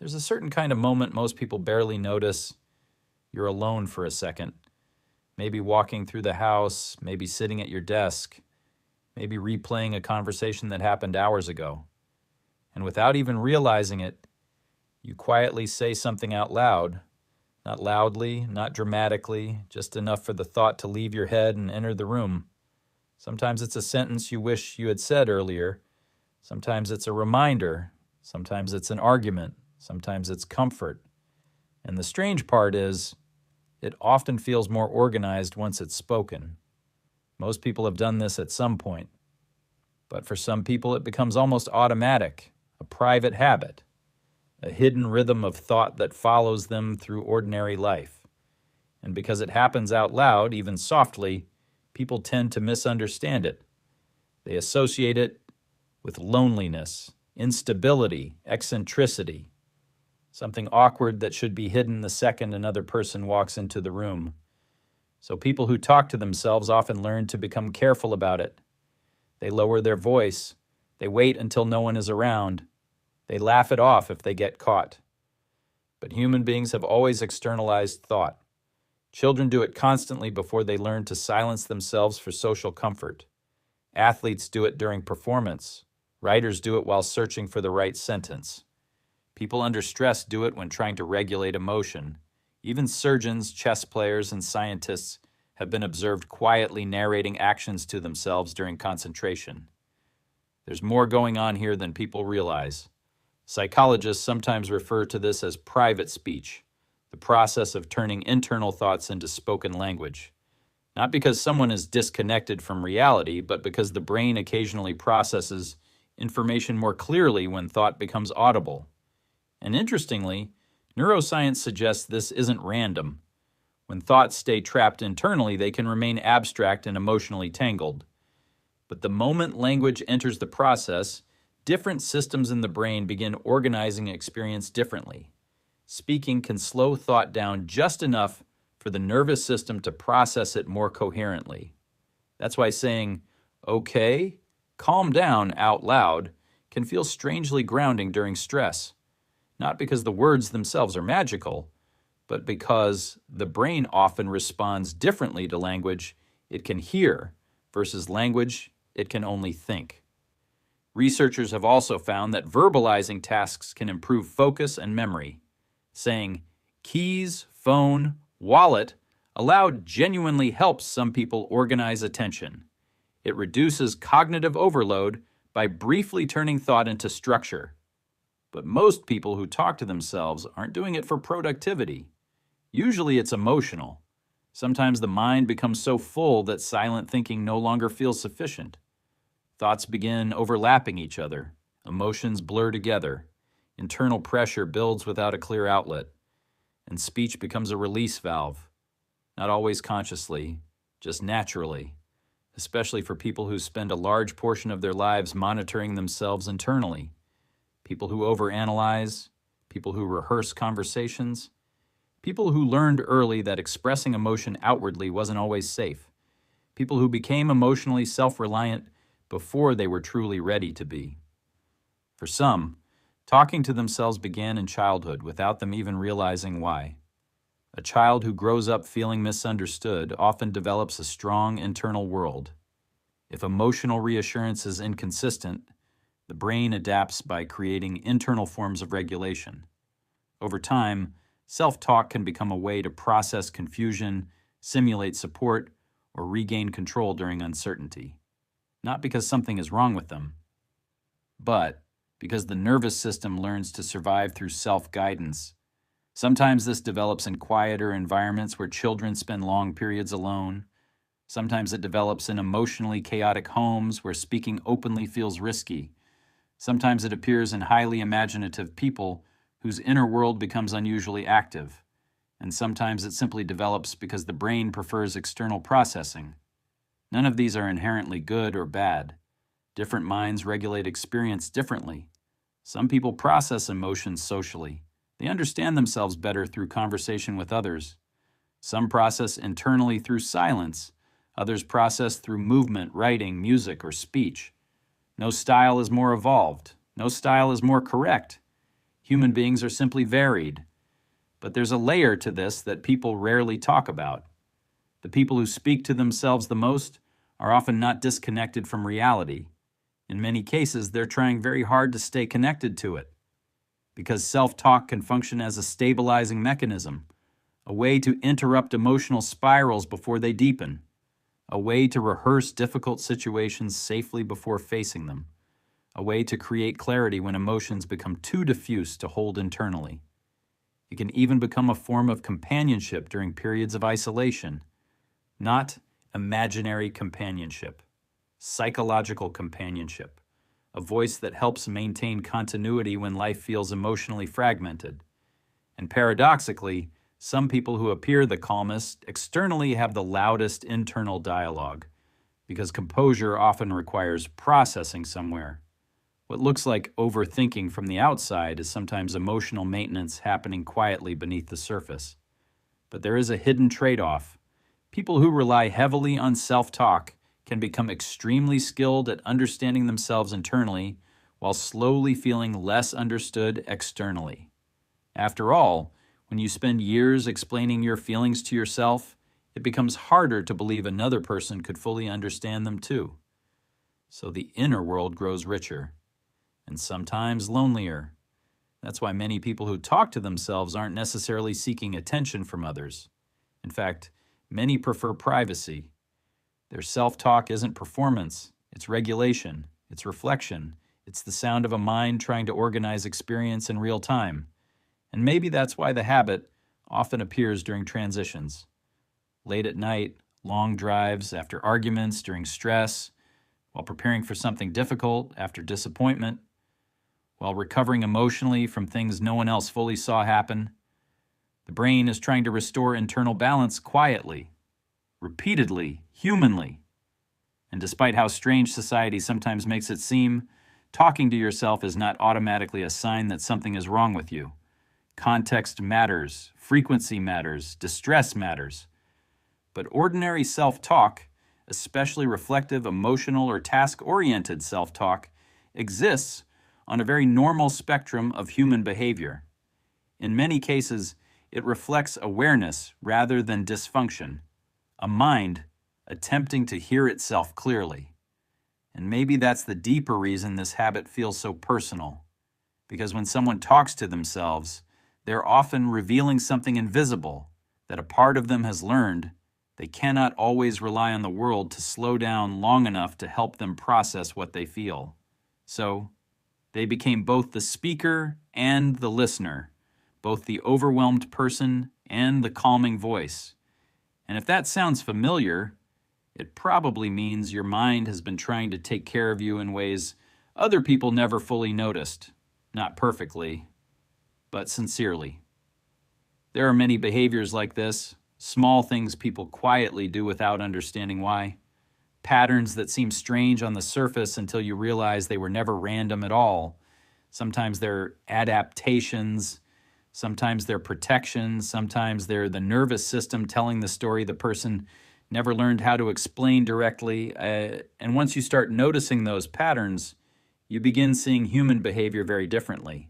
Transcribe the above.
There's a certain kind of moment most people barely notice. You're alone for a second. Maybe walking through the house, maybe sitting at your desk, maybe replaying a conversation that happened hours ago. And without even realizing it, you quietly say something out loud, not loudly, not dramatically, just enough for the thought to leave your head and enter the room. Sometimes it's a sentence you wish you had said earlier. Sometimes it's a reminder. Sometimes it's an argument. Sometimes it's comfort. And the strange part is, it often feels more organized once it's spoken. Most people have done this at some point. But for some people, it becomes almost automatic, a private habit, a hidden rhythm of thought that follows them through ordinary life. And because it happens out loud, even softly, people tend to misunderstand it. They associate it with loneliness, instability, eccentricity, something awkward that should be hidden the second another person walks into the room. So people who talk to themselves often learn to become careful about it. They lower their voice. They wait until no one is around. They laugh it off if they get caught. But human beings have always externalized thought. Children do it constantly before they learn to silence themselves for social comfort. Athletes do it during performance. Writers do it while searching for the right sentence. People under stress do it when trying to regulate emotion. Even surgeons, chess players, and scientists have been observed quietly narrating actions to themselves during concentration. There's more going on here than people realize. Psychologists sometimes refer to this as private speech, the process of turning internal thoughts into spoken language. Not because someone is disconnected from reality, but because the brain occasionally processes information more clearly when thought becomes audible. And interestingly, neuroscience suggests this isn't random. When thoughts stay trapped internally, they can remain abstract and emotionally tangled. But the moment language enters the process, different systems in the brain begin organizing experience differently. Speaking can slow thought down just enough for the nervous system to process it more coherently. That's why saying, "Okay, calm down" out loud can feel strangely grounding during stress. Not because the words themselves are magical, but because the brain often responds differently to language it can hear versus language it can only think. Researchers have also found that verbalizing tasks can improve focus and memory. Saying keys, phone, wallet aloud genuinely helps some people organize attention. It reduces cognitive overload by briefly turning thought into structure. But most people who talk to themselves aren't doing it for productivity. Usually it's emotional. Sometimes the mind becomes so full that silent thinking no longer feels sufficient. Thoughts begin overlapping each other. Emotions blur together. Internal pressure builds without a clear outlet. And speech becomes a release valve. Not always consciously, just naturally. Especially for people who spend a large portion of their lives monitoring themselves internally. People who overanalyze, people who rehearse conversations, people who learned early that expressing emotion outwardly wasn't always safe, people who became emotionally self-reliant before they were truly ready to be. For some, talking to themselves began in childhood without them even realizing why. A child who grows up feeling misunderstood often develops a strong internal world. If emotional reassurance is inconsistent, the brain adapts by creating internal forms of regulation. Over time, self-talk can become a way to process confusion, simulate support, or regain control during uncertainty. Not because something is wrong with them, but because the nervous system learns to survive through self-guidance. Sometimes this develops in quieter environments where children spend long periods alone. Sometimes it develops in emotionally chaotic homes where speaking openly feels risky. Sometimes it appears in highly imaginative people whose inner world becomes unusually active. And sometimes it simply develops because the brain prefers external processing. None of these are inherently good or bad. Different minds regulate experience differently. Some people process emotions socially. They understand themselves better through conversation with others. Some process internally through silence. Others process through movement, writing, music, or speech. No style is more evolved. No style is more correct. Human beings are simply varied. But there's a layer to this that people rarely talk about. The people who speak to themselves the most are often not disconnected from reality. In many cases, they're trying very hard to stay connected to it, because self-talk can function as a stabilizing mechanism, a way to interrupt emotional spirals before they deepen, a way to rehearse difficult situations safely before facing them, a way to create clarity when emotions become too diffuse to hold internally. It can even become a form of companionship during periods of isolation. Not imaginary companionship, psychological companionship, a voice that helps maintain continuity when life feels emotionally fragmented. And paradoxically, some people who appear the calmest externally have the loudest internal dialogue, because composure often requires processing somewhere. What looks like overthinking from the outside is sometimes emotional maintenance happening quietly beneath the surface. But there is a hidden trade-off. People who rely heavily on self-talk can become extremely skilled at understanding themselves internally while slowly feeling less understood externally. After all, when you spend years explaining your feelings to yourself, it becomes harder to believe another person could fully understand them too. So the inner world grows richer, and sometimes lonelier. That's why many people who talk to themselves aren't necessarily seeking attention from others. In fact, many prefer privacy. Their self-talk isn't performance, it's regulation, it's reflection, it's the sound of a mind trying to organize experience in real time. And maybe that's why the habit often appears during transitions. Late at night, long drives, after arguments, during stress, while preparing for something difficult, after disappointment, while recovering emotionally from things no one else fully saw happen. The brain is trying to restore internal balance quietly, repeatedly, humanly. And despite how strange society sometimes makes it seem, talking to yourself is not automatically a sign that something is wrong with you. Context matters, frequency matters, distress matters. But ordinary self-talk, especially reflective, emotional, or task-oriented self-talk, exists on a very normal spectrum of human behavior. In many cases, it reflects awareness rather than dysfunction, a mind attempting to hear itself clearly. And maybe that's the deeper reason this habit feels so personal, because when someone talks to themselves, they're often revealing something invisible that a part of them has learned. They cannot always rely on the world to slow down long enough to help them process what they feel. So, they became both the speaker and the listener, both the overwhelmed person and the calming voice. And if that sounds familiar, it probably means your mind has been trying to take care of you in ways other people never fully noticed. Not perfectly, but sincerely. There are many behaviors like this, small things people quietly do without understanding why. Patterns that seem strange on the surface until you realize they were never random at all. Sometimes they're adaptations, sometimes they're protections, sometimes they're the nervous system telling the story the person never learned how to explain directly. And once you start noticing those patterns, you begin seeing human behavior very differently.